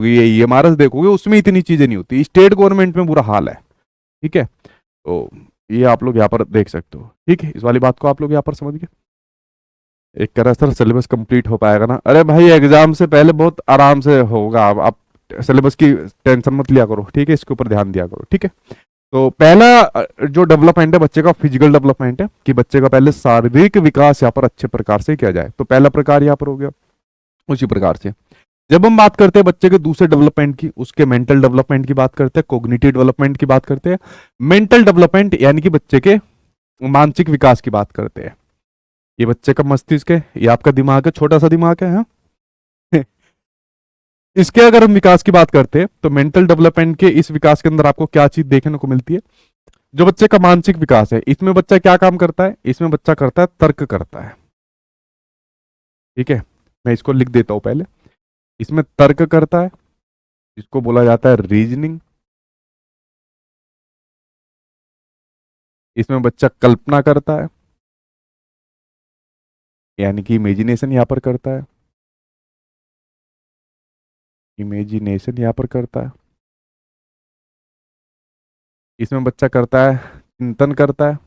ये ईएमआरएस देखोगे उसमें इतनी चीजें नहीं होती, स्टेट गवर्नमेंट में बुरा हाल है। ठीक है, तो ये आप लोग यहाँ पर देख सकते हो। ठीक है, इस वाली बात को आप लोग यहाँ पर समझ गए। एक कह रहा है सर सिलेबस कंप्लीट हो पाएगा ना? अरे भाई एग्जाम से पहले बहुत आराम से होगा। आप सिलेबस की टेंशन मत लिया करो, ठीक है, इसके ऊपर ध्यान दिया करो। ठीक है, तो पहला जो डेवलपमेंट है बच्चे का फिजिकल डेवलपमेंट है, कि बच्चे का पहले शारीरिक विकास यहाँ पर अच्छे प्रकार से किया जाए। तो पहला प्रकार यहाँ पर हो गया। उसी प्रकार से जब हम बात करते हैं बच्चे के दूसरे डेवलपमेंट की, उसके मेंटल डेवलपमेंट की बात करते हैं, कोग्निटिव डेवलपमेंट की बात करते हैं। मेंटल डेवलपमेंट यानी कि बच्चे के मानसिक विकास की बात करते हैं। ये बच्चे का मस्तिष्क है, ये आपका दिमाग है, छोटा सा दिमाग है, हाँ? इसके अगर हम विकास की बात करते हैं तो मेंटल डेवलपमेंट के इस विकास के अंदर आपको क्या चीज देखने को मिलती है? जो बच्चे का मानसिक विकास है, इसमें बच्चा क्या काम करता है? इसमें बच्चा करता है तर्क करता है। ठीक है, मैं इसको लिख देता हूं पहले। इसमें तर्क करता है, इसको बोला जाता है रीजनिंग। इसमें बच्चा कल्पना करता है, यानी कि इमेजिनेशन यहां पर करता है। इमेजिनेशन यहां पर करता है। इसमें बच्चा करता है चिंतन करता है,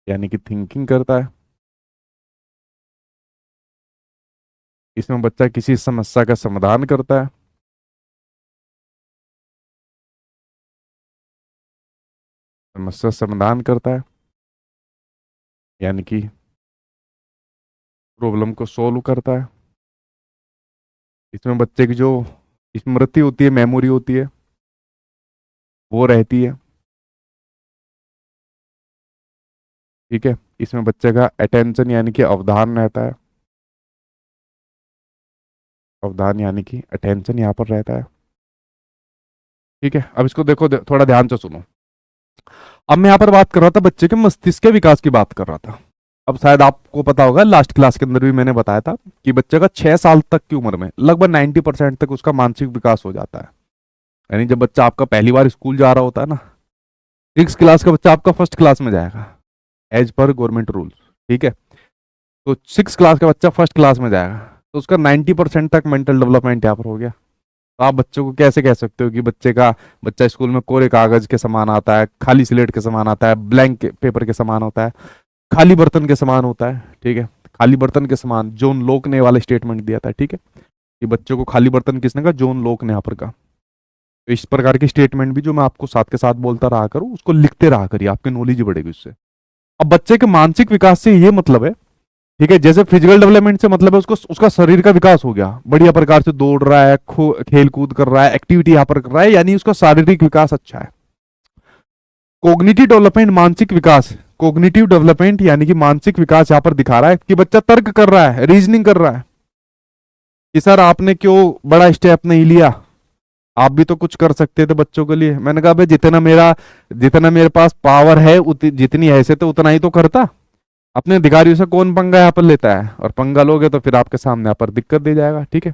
यानी कि थिंकिंग करता है। इसमें बच्चा किसी समस्या का समाधान करता है। समस्या समाधान करता है, यानी कि प्रॉब्लम को सोल्व करता है। इसमें बच्चे की जो स्मृति होती है, मेमोरी होती है, वो रहती है। ठीक है, इसमें बच्चे का अटेंशन यानी कि अवधान रहता है। अवधान यानी कि अटेंशन यहाँ पर रहता है। ठीक है, अब इसको देखो, थोड़ा ध्यान से सुनो। अब मैं यहाँ पर बात कर रहा था बच्चे के मस्तिष्क के विकास की बात कर रहा था। अब शायद आपको पता होगा, लास्ट क्लास के अंदर भी मैंने बताया था कि बच्चे का 6 साल तक की उम्र में लगभग 90% तक उसका मानसिक विकास हो जाता है। यानी जब बच्चा आपका पहली बार स्कूल जा रहा होता है ना, 6 क्लास का बच्चा आपका फर्स्ट क्लास में जाएगा एज पर गवर्नमेंट रूल्स। ठीक है, तो 6 क्लास का बच्चा फर्स्ट क्लास में जाएगा, तो उसका 90% तक मेंटल डेवलपमेंट यहाँ पर हो गया। तो आप बच्चों को कैसे कह सकते हो कि बच्चा स्कूल में कोरे कागज के समान आता है, खाली स्लेट के समान आता है, ब्लैंक पेपर के समान होता है, खाली बर्तन के समान होता है। ठीक है, खाली बर्तन के समान जॉन लोक ने वाला स्टेटमेंट दिया था। ठीक है, कि बच्चों को खाली बर्तन किसने कहा? जॉन लोक ने यहाँ पर कहा। तो इस प्रकार के स्टेटमेंट भी जो मैं आपको साथ के साथ बोलता रहा करूँ, उसको लिखते रहा करिए, आपकी नॉलेज बढ़ेगी उससे। अब बच्चे के मानसिक विकास से ये मतलब है, ठीक है, जैसे फिजिकल डेवलपमेंट से मतलब है उसको उसका शरीर का विकास हो गया, बढ़िया प्रकार से दौड़ रहा है, खेल कूद कर रहा है, एक्टिविटी यहाँ पर कर रहा है, यानी उसका शारीरिक विकास अच्छा है। कोग्निटिव डेवलपमेंट मानसिक विकास, कोग्निटिव डेवलपमेंट यानी कि मानसिक विकास यहाँ पर दिखा रहा है कि बच्चा तर्क कर रहा है, रीजनिंग कर रहा है कि सर आपने क्यों बड़ा स्टेप नहीं लिया, आप भी तो कुछ कर सकते थे बच्चों के लिए। मैंने कहा भाई जितना मेरे पास पावर है, जितनी हैसियत है उतना ही तो करता। अपने अधिकारियों से कौन पंगा यहाँ पर लेता है? और पंगा लोगे तो फिर आपके सामने यहाँ पर दिक्कत दे जाएगा। ठीक है,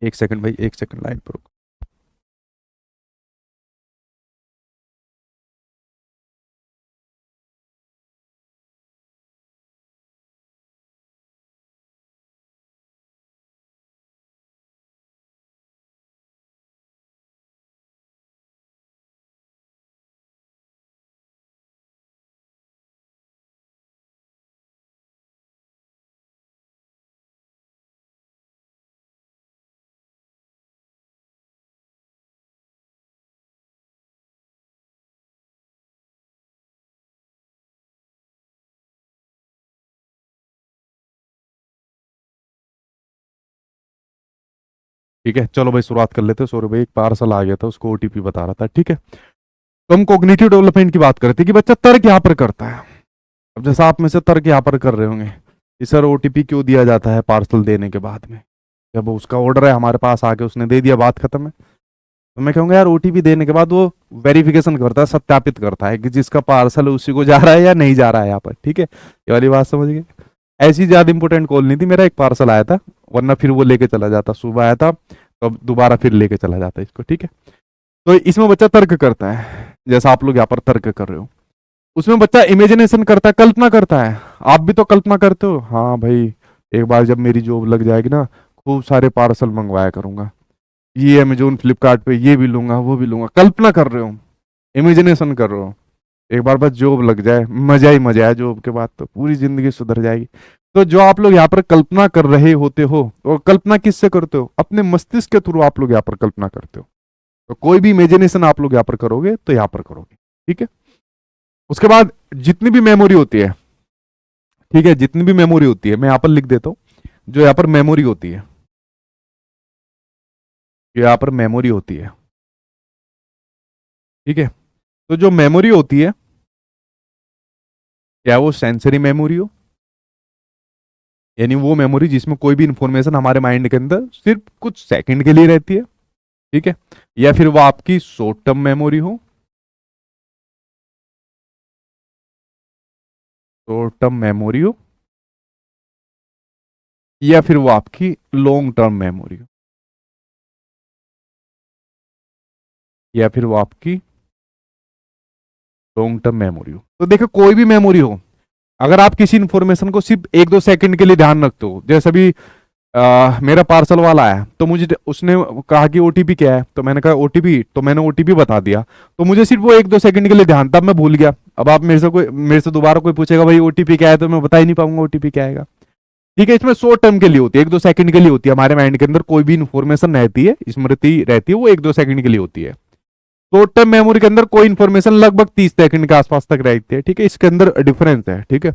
एक सेकंड भाई, एक सेकंड लाइन पर रुको। ठीक है, चलो भाई शुरुआत कर लेते हैं। सॉरी भाई, एक पार्सल आ गया था, उसको ओटीपी बता रहा था। ठीक है, तो हम कोग्निटिव डेवलपमेंट की बात करते हैं कि बच्चा तर्क यहाँ पर करता है। अब जैसा आप में से तर्क यहाँ पर कर रहे होंगे कि सर ओटीपी क्यों दिया जाता है पार्सल देने के बाद में? जब उसका ऑर्डर है हमारे पास आके उसने दे दिया, बात खत्म है। तो मैं कहूँगा यार ओटीपी देने के बाद वो वेरिफिकेशन करता है, सत्यापित करता है कि जिसका पार्सल है उसी को जा रहा है या नहीं जा रहा है यहाँ पर। ठीक है, ये वाली बात समझ गए? ऐसी ज्यादा इंपॉर्टेंट कॉल नहीं थी, मेरा एक पार्सल आया था, वरना फिर वो लेके चला जाता। सुबह आया था तो अब दोबारा फिर लेके चला जाता इसको। ठीक है, तो इसमें बच्चा तर्क करता है, जैसा आप लोग यहाँ पर तर्क कर रहे हो। उसमें बच्चा इमेजिनेशन करता है, कल्पना करता है। आप भी तो कल्पना करते हो, हाँ भाई एक बार जब मेरी जॉब लग जाएगी ना, खूब सारे पार्सल मंगवाया करूंगा, ये अमेजोन फ्लिपकार्ट पे ये भी लूंगा वो भी लूंगा। कल्पना कर रहे हो, इमेजिनेशन कर रहे हो। एक बार बस जॉब लग जाए, मजा ही मजा है, जॉब के बाद तो पूरी जिंदगी सुधर जाएगी। तो जो आप लोग यहाँ पर कल्पना कर रहे होते हो, और कल्पना किससे करते हो? अपने मस्तिष्क के थ्रू आप लोग यहाँ पर कल्पना करते हो। तो कोई भी इमेजिनेशन आप लोग यहाँ पर करोगे तो यहाँ पर करोगे, ठीक है। उसके बाद जितनी भी मेमोरी होती है, ठीक है, जितनी भी मेमोरी होती है मैं यहाँ पर लिख देता हूँ। जो यहाँ पर मेमोरी होती है, जो यहाँ पर मेमोरी होती है, ठीक है। तो जो मेमोरी होती है, क्या वो सेंसरी मेमोरी हो, यानी वो मेमोरी जिसमें कोई भी इंफॉर्मेशन हमारे माइंड के अंदर सिर्फ कुछ सेकंड के लिए रहती है, ठीक है, या फिर वो आपकी शॉर्ट टर्म मेमोरी हो, शॉर्ट टर्म मेमोरी हो, या फिर वो आपकी लॉन्ग टर्म मेमोरी हो, या फिर वो आपकी लॉन्ग टर्म मेमोरी हो। तो देखो कोई भी मेमोरी हो, अगर आप किसी इंफॉर्मेशन को सिर्फ 1-2 सेकंड के लिए ध्यान रखते हो, जैसे अभी मेरा पार्सल वाला आया तो मुझे उसने कहा कि ओटीपी क्या है, तो मैंने कहा ओटीपी, तो मैंने ओटीपी बता दिया, तो मुझे सिर्फ वो 1-2 सेकंड के लिए ध्यान, तब मैं भूल गया। अब आप मेरे से दोबारा कोई पूछेगा भाई ओटीपी क्या है, तो मैं बता ही नहीं पाऊंगा ओटीपी क्या आएगा, ठीक है। इसमें शॉर्ट टर्म के लिए होती है, 1-2 सेकंड के लिए होती है। हमारे माइंड के अंदर कोई भी इंफॉर्मेशन रहती है, स्मृति रहती है, वो 1-2 सेकंड के लिए होती है। शॉर्ट टर्म मेमोरी के अंदर कोई इंफॉर्मेशन लगभग 30 सेकंड के आसपास तक रहती है, ठीक है। इसके अंदर डिफरेंस है, ठीक है।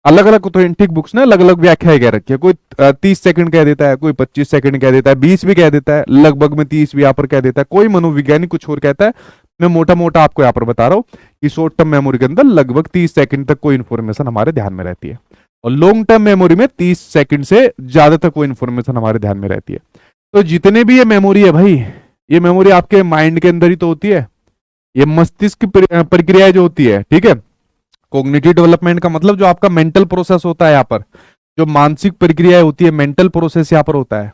अलग अलग ऑथेंटिक बुक्स ने अलग अलग व्याख्याएं कह रखी है, कोई 30 सेकंड कह देता है, कोई 25 सेकंड कह देता है, 20 भी कह देता है, लगभग में 30 भी यहाँ पर कह देता है, कोई मनोवैज्ञानिक कुछ और कहता है। मैं मोटा मोटा आपको यहाँ पर बता रहा हूँ कि शॉर्ट टर्म मेमोरी के अंदर लगभग 30 सेकंड तक कोई इन्फॉर्मेशन हमारे ध्यान में रहती है, और लॉन्ग टर्म मेमोरी में 30 सेकंड से ज्यादा तक कोई इन्फॉर्मेशन हमारे ध्यान में रहती है। तो जितने भी ये मेमोरी है भाई, ये मेमोरी आपके माइंड के अंदर ही तो होती है, ये मस्तिष्क की प्रक्रिया जो होती है, ठीक है। कॉग्निटिव डेवलपमेंट का मतलब जो आपका मेंटल प्रोसेस होता है, यहाँ पर जो मानसिक प्रक्रिया होती है, मेंटल प्रोसेस यहाँ पर होता है।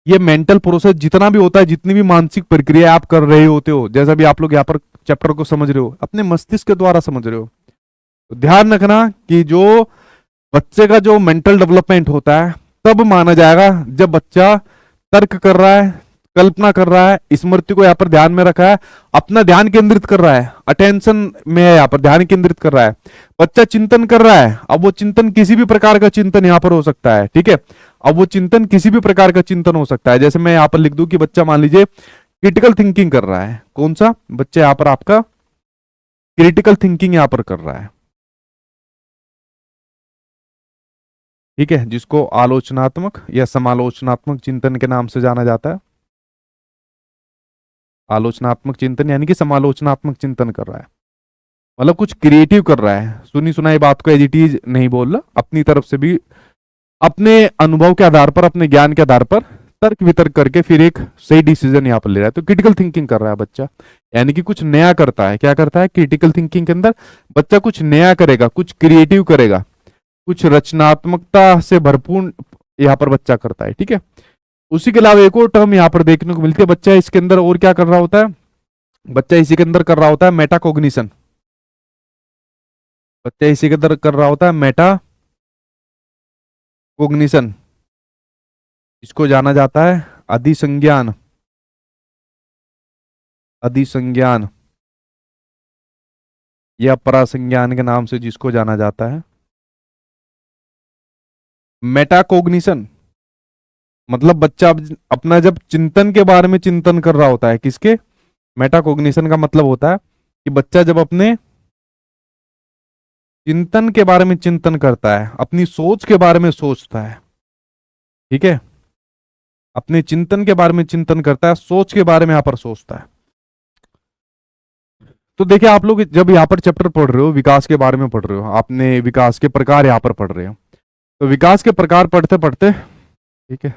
ये मेंटल प्रोसेस जितना भी होता है, जितनी भी मानसिक प्रक्रिया आप कर रहे होते हो, जैसा भी आप लोग यहाँ पर चैप्टर को समझ रहे हो, अपने मस्तिष्क के द्वारा समझ रहे हो। तो ध्यान रखना कि जो बच्चे का जो मेंटल डेवलपमेंट होता है तब माना जाएगा जब बच्चा तर्क कर रहा है, कल्पना कर रहा है, स्मृति को यहाँ पर ध्यान में रखा है, अपना ध्यान केंद्रित कर रहा है, अटेंशन में है, यहाँ पर ध्यान केंद्रित कर रहा है। बच्चा चिंतन कर रहा है, अब वो चिंतन किसी भी प्रकार का चिंतन यहाँ पर हो सकता है, ठीक है। अब वो चिंतन किसी भी प्रकार का चिंतन हो सकता है। जैसे मैं यहाँ पर लिख दूं कि बच्चा मान लीजिए क्रिटिकल थिंकिंग कर रहा है, कौन सा बच्चा यहाँ पर आपका क्रिटिकल थिंकिंग यहाँ पर कर रहा है, ठीक है, जिसको आलोचनात्मक या समालोचनात्मक चिंतन के नाम से जाना जाता है। आलोचनात्मक चिंतन यानी कि समालोचनात्मक चिंतन कर रहा है, मतलब कुछ क्रिएटिव कर रहा है, सुनी सुनाई बात को एज इट इज नहीं बोल रहा, अपनी तरफ से भी अपने अनुभव के आधार पर, अपने ज्ञान के आधार पर तर्क वितर्क करके फिर एक सही डिसीजन यहाँ पर ले रहा है। तो क्रिटिकल थिंकिंग कर रहा है बच्चा, यानी कि कुछ नया करता है। क्या करता है? क्रिटिकल थिंकिंग के अंदर बच्चा कुछ नया करेगा, कुछ क्रिएटिव करेगा, कुछ रचनात्मकता से भरपूर यहाँ पर बच्चा करता है, ठीक है। उसी के अलावा एक और टर्म यहाँ पर देखने को मिलती है, बच्चा इसके अंदर और क्या कर रहा होता है, बच्चा इसी के अंदर कर रहा होता है मेटाकॉग्निशन। बच्चा इसी के अंदर कर रहा होता है मेटा कोग्निशन, इसको जाना जाता है अधिसंज्ञान, अधिसंज्ञान या परासंज्ञान के नाम से जिसको जाना जाता है। मेटाकोग्निशन मतलब बच्चा अपना जब चिंतन के बारे में चिंतन कर रहा होता है, किसके? मेटाकोग्निशन का मतलब होता है कि बच्चा जब अपने चिंतन के बारे में चिंतन करता है, अपनी सोच के बारे में सोचता है, ठीक है, अपने चिंतन के बारे में चिंतन करता है, सोच के बारे में यहां पर सोचता है। तो देखिए आप लोग जब यहाँ पर चैप्टर पढ़ रहे हो, विकास के बारे में पढ़ रहे हो, आपने विकास के प्रकार यहाँ पर पढ़ रहे हो, तो विकास के प्रकार पढ़ते पढ़ते, ठीक है,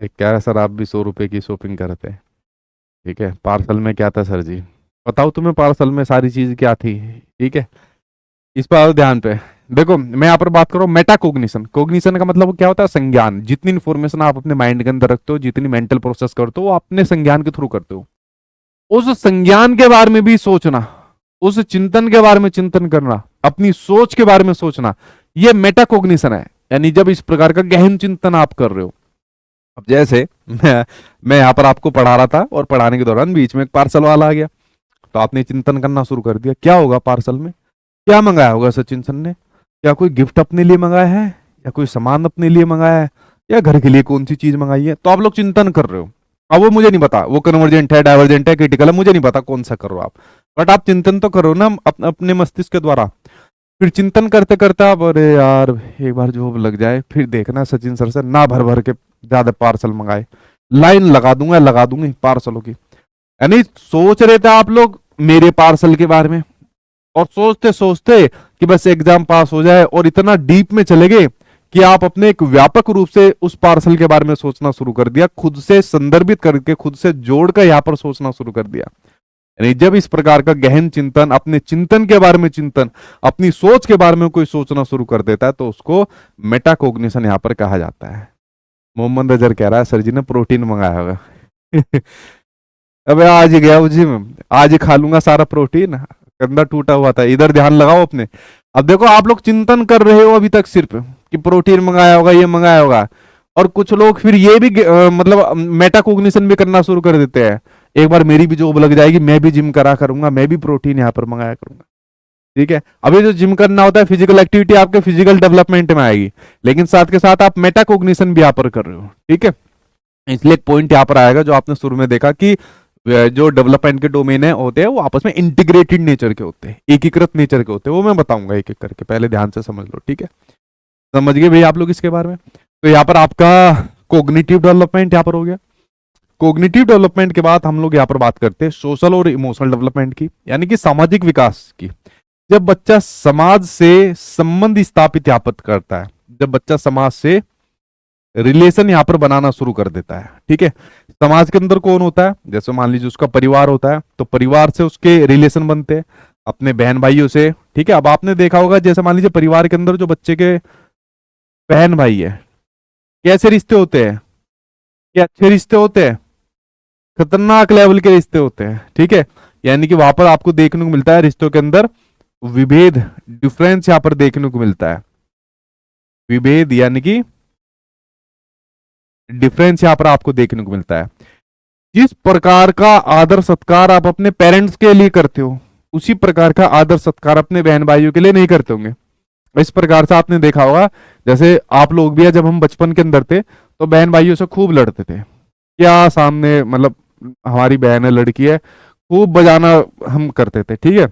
एक कह रहा सर आप भी 100 रुपए की शॉपिंग करते हैं, ठीक है, पार्सल में क्या था सर जी? बताओ तुम्हें पार्सल में सारी चीज क्या थी, ठीक है, इस पर आओ ध्यान पे। देखो मैं यहाँ पर बात कर रहा हूँ मेटाकोग्निशन। कोग्निशन का मतलब क्या होता है? संज्ञान। जितनी इन्फॉर्मेशन आप अपने माइंड के अंदर रखते हो, जितनी मेंटल प्रोसेस करते हो, वो अपने संज्ञान के थ्रू करते हो। उस संज्ञान के बारे में भी सोचना, उस चिंतन के बारे में चिंतन करना, अपनी सोच के बारे में सोचना, ये मेटाकोग्निशन है। यानी जब इस प्रकार का गहन चिंतन आप कर रहे हो। अब जैसे मैं यहाँ पर आपको पढ़ा रहा था और पढ़ाने के दौरान बीच में एक पार्सल वाला आ गया, तो आपने चिंतन करना शुरू कर दिया, क्या होगा पार्सल में, क्या मंगाया होगा सचिन सर ने, क्या कोई गिफ्ट अपने लिए मंगाया है, या कोई सामान अपने लिए मंगाया है, या घर के लिए कौन सी चीज मंगाई है। तो आप लोग चिंतन कर रहे हो। अब वो मुझे नहीं पता वो कन्वर्जेंट है, डाइवर्जेंट है, क्रिटिकल है, मुझे नहीं पता कौन सा कर रहे हो आप, बट आप चिंतन तो करो ना अपने मस्तिष्क के द्वारा। फिर चिंतन करते करते आप, अरे यार एक बार जॉब लग जाए, फिर देखना सचिन सर से ना भर भर के ज्यादा पार्सल मंगाए, लाइन लगा दूंगी पार्सलों की। यानी सोच रहे थे आप लोग मेरे पार्सल के बारे में, और सोचते सोचते कि बस एग्जाम पास हो जाए, और इतना डीप में चले गए कि आप अपने एक व्यापक रूप से उस पार्सल के बारे में सोचना शुरू कर दिया, खुद से संदर्भित करके, खुद से जोड़कर यहां पर सोचना शुरू कर दिया। यानी जब इस प्रकार का गहन चिंतन, अपने चिंतन के बारे में चिंतन, अपनी सोच के बारे में कोई सोचना शुरू कर देता है, तो उसको मेटाकॉग्निशन यहां पर कहा जाता है। मोहम्मद अजहर कह रहा है सर जी ने प्रोटीन मंगाया होगा। अबे आज ही गया वो जिम, आज ही खा लूंगा सारा प्रोटीन, कंधा टूटा हुआ था, इधर ध्यान लगाओ अपने। अब देखो आप लोग चिंतन कर रहे हो अभी तक सिर्फ कि प्रोटीन मंगाया होगा, ये मंगाया होगा, और कुछ लोग फिर ये भी मतलब मेटाकॉग्निशन भी करना शुरू कर देते हैं, एक बार मेरी भी जॉब लग जाएगी, मैं भी जिम करा करूंगा, मैं भी प्रोटीन यहाँ पर मंगाया करूंगा। ठीक है, अभी जो जिम करना होता है फिजिकल एक्टिविटी आपके फिजिकल डेवलपमेंट में आएगी, लेकिन साथ के साथ आप मेटाकॉग्निशन भी यहाँ पर कर रहे हो। ठीक है, इसलिए एक पॉइंट यहाँ पर आएगा जो आपने शुरू में देखा कि जो डेवलपमेंट के डोमेन है होते हैं वो आपस में इंटीग्रेटेड नेचर के होते हैं, एकीकृत नेचर के होते हैं, वो मैं बताऊंगा एक एक करके, पहले ध्यान से समझ लो। ठीक है, समझ गए भाई आप लोग इसके बारे में। तो यहाँ पर आपका कोग्निटिव डेवलपमेंट यहाँ पर हो गया। कोग्निटिव डेवलपमेंट के बाद हम लोग यहाँ पर बात करते हैं सोशल और इमोशनल डेवलपमेंट की, यानी कि सामाजिक विकास की। जब बच्चा समाज से संबंध स्थापित यहाँ पर करता है, जब बच्चा समाज से रिलेशन यहाँ पर बनाना शुरू कर देता है। ठीक है, समाज के अंदर कौन होता है, जैसे मान लीजिए उसका परिवार होता है, तो परिवार से उसके रिलेशन बनते हैं अपने बहन भाइयों से। ठीक है, अब आपने देखा होगा जैसे मान लीजिए परिवार के अंदर जो बच्चे के बहन भाई है, कैसे रिश्ते होते हैं, क्या अच्छे रिश्ते होते हैं, खतरनाक लेवल के रिश्ते होते हैं। ठीक है, यानी कि वहां पर आपको देखने को मिलता है रिश्तों के अंदर विभेद, डिफरेंस यहां पर देखने को मिलता है, विभेद यानी कि डिफरेंस यहां पर आपको देखने को मिलता है। जिस प्रकार का आदर सत्कार आप अपने पेरेंट्स के लिए करते हो, उसी प्रकार का आदर सत्कार अपने बहन भाइयों के लिए नहीं करते होंगे। इस प्रकार से आपने देखा होगा, जैसे आप लोग भी है, जब हम बचपन के अंदर थे तो बहन भाइयों से खूब लड़ते थे, क्या सामने मतलब हमारी बहन है, लड़की है, खूब बजाना हम करते थे। ठीक है,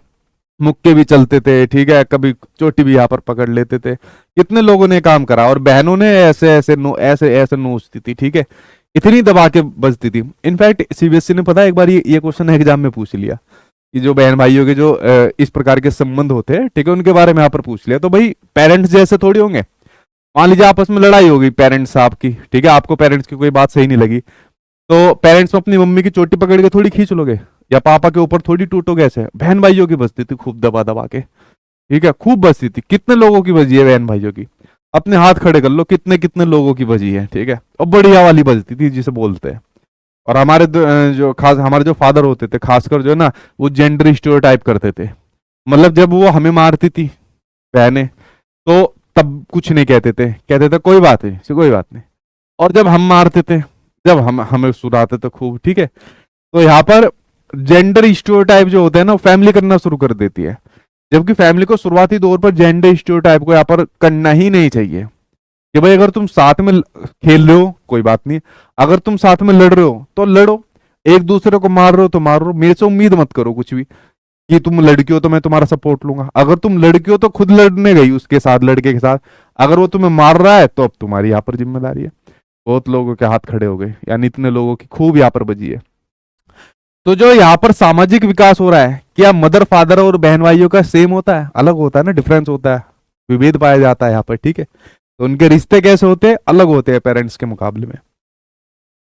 मुक्के भी चलते थे, ठीक है, कभी चोटी भी यहाँ पर पकड़ लेते थे। कितने लोगों ने काम करा, और बहनों ने ऐसे ऐसे ऐसे नोचती थी। ठीक है, इतनी दबा के बजती थी। इनफैक्ट सीबीएसई ने पता है एक बार ये क्वेश्चन एग्जाम में पूछ लिया कि जो बहन भाइयों के जो इस प्रकार के संबंध होते हैं, ठीक है, उनके बारे में यहाँ पर पूछ लिया। तो भाई पेरेंट्स जैसे थोड़ी होंगे, मान लीजिए आपस में लड़ाई हो गई पेरेंट्स आपकी, ठीक है, आपको पेरेंट्स की कोई बात सही नहीं लगी, तो पेरेंट्स में अपनी मम्मी की चोटी पकड़ के थोड़ी खींच लोगे, या पापा के ऊपर थोड़ी टूटोगे। ऐसे बहन भाइयों की बजती थी खूब दबा दबा के। ठीक है, खूब बजती थी। कितने लोगों की बजी है बहन भाइयों की, अपने हाथ खड़े कर लो, कितने कितने लोगों की बजी है। ठीक है, और बढ़िया वाली बजती थी जिसे बोलते हैं। और हमारे जो खास हमारे जो फादर होते थे, खासकर जो है ना, वो जेंडर स्टीरियोटाइप करते थे। मतलब जब वो हमें मारती थी बहनें, तो तब कुछ नहीं कहते थे, कहते थे कोई बात नहीं, कोई बात नहीं। और जब हम मारते थे, जब हम हमें सुनाते थे खूब। ठीक है, तो यहाँ पर जेंडर स्टीरियोटाइप जो होता है ना, वो फैमिली करना शुरू कर देती है, जबकि फैमिली को शुरुआती दौर पर जेंडर स्टीरियोटाइप को यहाँ पर करना ही नहीं चाहिए। कि भाई अगर तुम साथ में खेल रहे हो कोई बात नहीं, अगर तुम साथ में लड़ रहे हो तो लड़ो, एक दूसरे को मार रहे हो तो मार रहे हो, मेरे से उम्मीद मत करो कुछ भी कि तुम लड़की हो तो मैं तुम्हारा सपोर्ट लूंगा। अगर तुम लड़की हो तो खुद लड़ने गई उसके साथ, लड़के के साथ, अगर वो तुम्हें मार रहा है तो अब तुम्हारी यहाँ पर जिम्मेदारी है। बहुत लोगों के हाथ खड़े हो गए, यानी इतने लोगों की खूब यहाँ पर बजी है। तो जो यहाँ पर सामाजिक विकास हो रहा है, क्या मदर फादर और बहन भाइयों का सेम होता है? अलग होता है ना, डिफरेंस होता है, विभेद पाया जाता है यहाँ पर। ठीक है, तो उनके रिश्ते कैसे होते हैं? अलग होते हैं पेरेंट्स के मुकाबले में।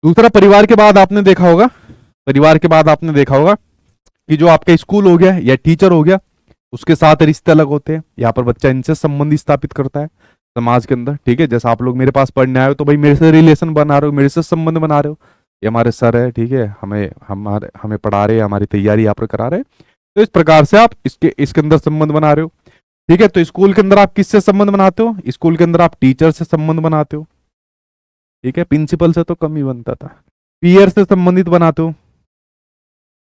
दूसरा, परिवार के बाद आपने देखा होगा, परिवार के बाद आपने देखा होगा कि जो आपका स्कूल हो गया या टीचर हो गया, उसके साथ रिश्ते अलग होते हैं। यहाँ पर बच्चा इनसे संबंध स्थापित करता है समाज के अंदर। ठीक है, जैसे आप लोग मेरे पास पढ़ने आए हो तो भाई मेरे से रिलेशन बना रहे हो, मेरे से संबंध बना रहे हो, ये हमारे सर है, ठीक है, हमें पढ़ा रहे हैं, हमारी तैयारी यहाँ पर करा रहे हैं, तो इस प्रकार से आप इसके अंदर संबंध बना रहे हो। ठीक है, तो स्कूल के अंदर आप किससे संबंध बनाते हो? स्कूल के अंदर आप टीचर से संबंध बनाते हो। ठीक है, प्रिंसिपल से तो कम ही बनता था। पीयर से संबंधित बनाते हो,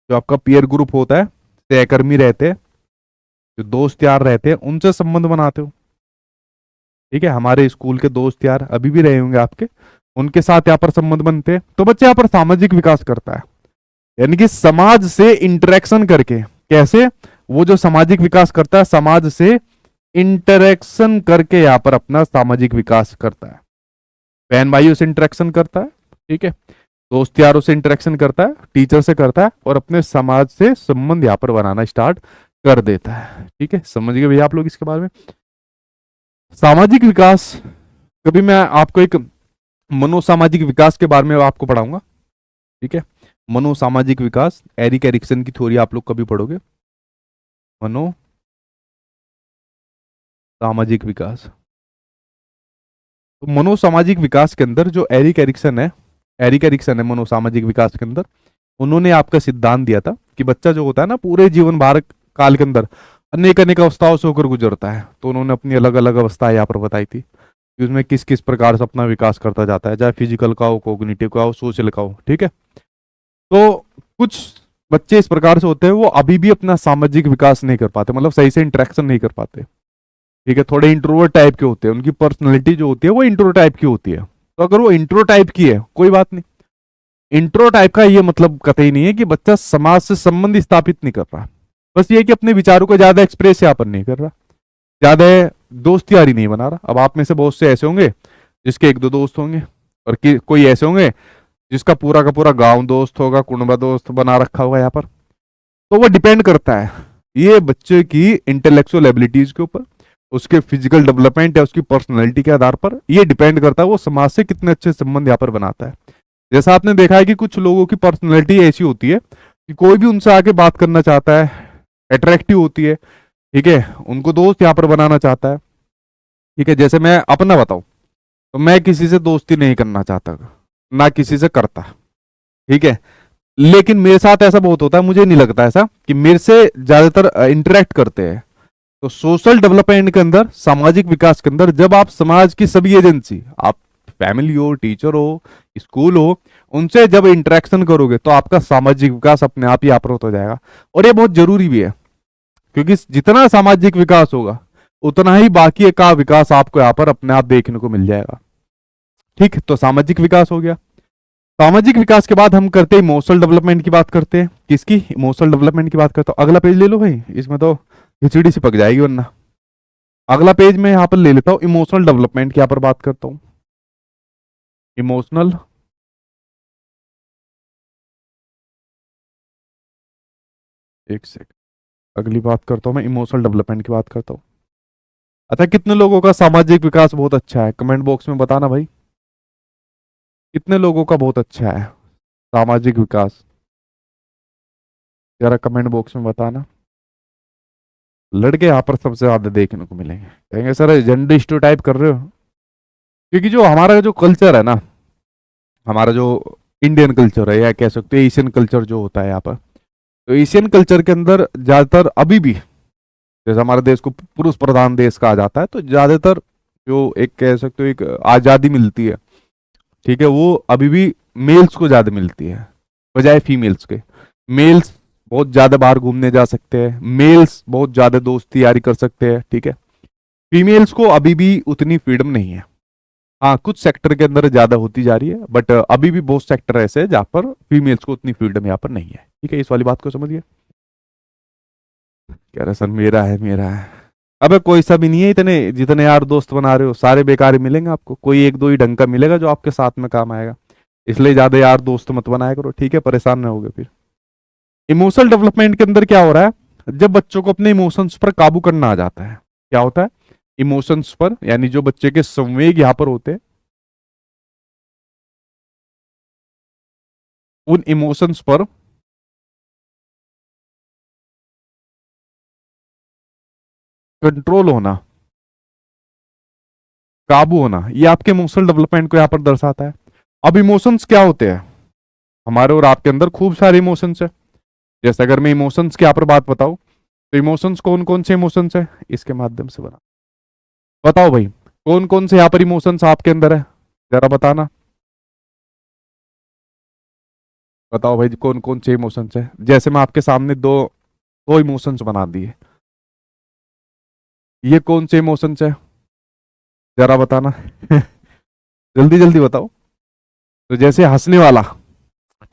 जो आपका पीयर ग्रुप होता है, सहकर्मी रहते हैं, जो दोस्त यार रहते हैं, उनसे संबंध बनाते हो। ठीक है, हमारे स्कूल के दोस्त यार अभी भी रहे होंगे आपके, उनके साथ यहाँ पर संबंध बनते हैं। तो बच्चे यहाँ पर सामाजिक विकास करता है, यानी कि समाज से इंटरेक्शन करके। कैसे? वो जो सामाजिक विकास करता है, समाज से इंटरेक्शन करके यहाँ पर अपना सामाजिक विकास करता है। बहन भाइयों से इंटरेक्शन करता है, ठीक है, दोस्त यारों से इंटरेक्शन करता है, टीचर से करता है, और अपने समाज से संबंध यहाँ पर बनाना स्टार्ट कर देता है। ठीक है, समझ गए भैया आप लोग इसके बारे में? सामाजिक विकास, कभी मैं आपको एक मनोसामाजिक विकास के बारे में आपको पढ़ाऊंगा। ठीक है, मनोसामाजिक विकास, एरिक एरिक्सन की थ्योरी आप लोग कभी पढ़ोगे, मनो सामाजिक विकास। तो मनोसामाजिक विकास के अंदर जो एरिक एरिक्सन है मनोसामाजिक विकास के अंदर, उन्होंने आपका सिद्धांत दिया था कि बच्चा जो होता है ना, पूरे जीवन भार काल के अंदर अनेक अनेक अवस्थाओं से होकर गुजरता है। तो उन्होंने अपनी अलग अलग अवस्थाएं यहाँ पर बताई थी कि उसमें किस किस प्रकार से अपना विकास करता जाता है, चाहे फिजिकल का हो, कोग्निटिव का हो, सोशल का हो। ठीक है, तो कुछ बच्चे इस प्रकार से होते हैं, वो अभी भी अपना सामाजिक विकास नहीं कर पाते, मतलब सही से इंटरेक्शन नहीं कर पाते। ठीक है, थोड़े इंट्रोवर्ट टाइप के होते हैं, उनकी पर्सनैलिटी जो होती है वो इंट्रो टाइप की होती है। तो अगर वो इंट्रो टाइप की है, कोई बात नहीं। इंट्रो टाइप का ये मतलब कतई नहीं है कि बच्चा समाज से संबंध स्थापित नहीं कर रहा, बस ये कि अपने विचारों को ज्यादा एक्सप्रेस यहाँ पर नहीं कर रहा, ज्यादा दोस्त यारी नहीं बना रहा। अब आप में से बहुत से ऐसे होंगे जिसके एक दो दोस्त होंगे, और कोई ऐसे होंगे जिसका पूरा का पूरा गांव दोस्त होगा, कुनबा दोस्त बना रखा होगा यहाँ पर। तो वो डिपेंड करता है ये बच्चे की इंटेलेक्चुअल एबिलिटीज के ऊपर, उसके फिजिकल डेवलपमेंट या उसकी पर्सनैलिटी के आधार पर ये डिपेंड करता है वो समाज से कितने अच्छे संबंध यहाँ पर बनाता है। जैसा आपने देखा है कि कुछ लोगों की पर्सनैलिटी ऐसी होती है कि कोई भी उनसे आके बात करना चाहता है, अट्रैक्टिव होती है। ठीक है, उनको दोस्त यहाँ पर बनाना चाहता है। ठीक है, जैसे मैं अपना बताऊं तो मैं किसी से दोस्ती नहीं करना चाहता, ना किसी से करता। ठीक है, लेकिन मेरे साथ ऐसा बहुत होता है, मुझे नहीं लगता ऐसा कि मेरे से ज्यादातर इंटरेक्ट करते हैं। तो सोशल डेवलपमेंट के अंदर, सामाजिक विकास के अंदर, जब आप समाज की सभी एजेंसी, आप फैमिली हो, टीचर हो, स्कूल हो, उनसे जब इंटरेक्शन करोगे तो आपका सामाजिक विकास अपने आप ही आप हो जाएगा। और ये बहुत जरूरी भी है, क्योंकि जितना सामाजिक विकास होगा उतना ही बाकी का विकास आपको यहाँ पर अपने आप देखने को मिल जाएगा। ठीक, तो सामाजिक विकास हो गया। सामाजिक विकास के बाद हम करते हैं इमोशनल डेवलपमेंट की बात करते हैं। किसकी? इमोशनल डेवलपमेंट की बात करते हो। अगला पेज ले लो भाई, इसमें तो खिचड़ी सी पक जाएगी वरना। अगला पेज में यहाँ पर ले लेता हूँ, इमोशनल डेवलपमेंट की यहाँ पर बात करता हूँ। इमोशनल एक सेकंड, अगली बात करता हूँ मैं, इमोशनल डेवलपमेंट की बात करता हूँ। अच्छा, कितने लोगों का सामाजिक विकास बहुत अच्छा है? कमेंट बॉक्स में बताना भाई, कितने लोगों का बहुत अच्छा है सामाजिक विकास? जरा कमेंट बॉक्स में बताना। लड़के यहाँ पर सबसे ज्यादा देखने को मिलेंगे, कहेंगे सर जेंडर स्टीरियोटाइप कर रहे हो। क्योंकि जो हमारा जो कल्चर है ना, हमारा जो इंडियन कल्चर है, या कह सकते हो एशियन कल्चर जो होता है यहाँ पर, तो एशियन कल्चर के अंदर ज्यादातर अभी भी, जैसे हमारे देश को पुरुष प्रधान देश कहा जाता है, तो ज्यादातर जो एक कह सकते हो एक आजादी मिलती है, ठीक है, वो अभी भी मेल्स को ज्यादा मिलती है बजाय फीमेल्स के। मेल्स बहुत ज्यादा बाहर घूमने जा सकते हैं, मेल्स बहुत ज्यादा दोस्ती यारी कर सकते हैं। ठीक है, फीमेल्स को अभी भी उतनी फ्रीडम नहीं है। हाँ, कुछ सेक्टर के अंदर ज्यादा होती जा रही है, बट अभी भी बहुत सेक्टर ऐसे हैं जहां पर फीमेल्स को उतनी फ्रीडम यहाँ पर नहीं है। ठीक है, इस वाली बात को समझिए। कह रहे सर मेरा है मेरा है, अबे कोई सा भी नहीं है। इतने जितने यार दोस्त बना रहे हो सारे बेकार ही मिलेंगे आपको, कोई एक दो ही ढंग का मिलेगा जो आपके साथ में काम आएगा। इसलिए ज्यादा यार दोस्त मत बनाया करो, ठीक है, परेशान ना होगे फिर। इमोशनल डेवलपमेंट के अंदर क्या हो रहा है, जब बच्चों को अपने इमोशंस पर काबू करना आ जाता है, क्या होता है इमोशंस पर, यानी जो बच्चे के संवेग यहां पर होते हैं, उन इमोशंस पर कंट्रोल होना, काबू होना, ये आपके इमोशनल डेवलपमेंट को यहां पर दर्शाता है। अब इमोशंस क्या होते हैं? हमारे और आपके अंदर खूब सारे इमोशंस है। जैसे अगर मैं इमोशंस की यहाँ पर बात बताऊं, तो इमोशंस कौन कौन से इमोशंस है, इसके माध्यम से बना। बताओ भाई, कौन कौन से यहाँ पर इमोशंस आपके अंदर है, जरा बताना। बताओ भाई कौन कौन से इमोशंस है। जैसे मैं आपके सामने दो दो इमोशंस बना दिए, ये कौन से इमोशंस है, जरा बताना। जल्दी जल्दी बताओ। तो जैसे हंसने वाला,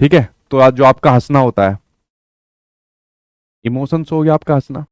ठीक है, तो आज जो आपका हंसना होता है, इमोशंस हो गया आपका हंसना।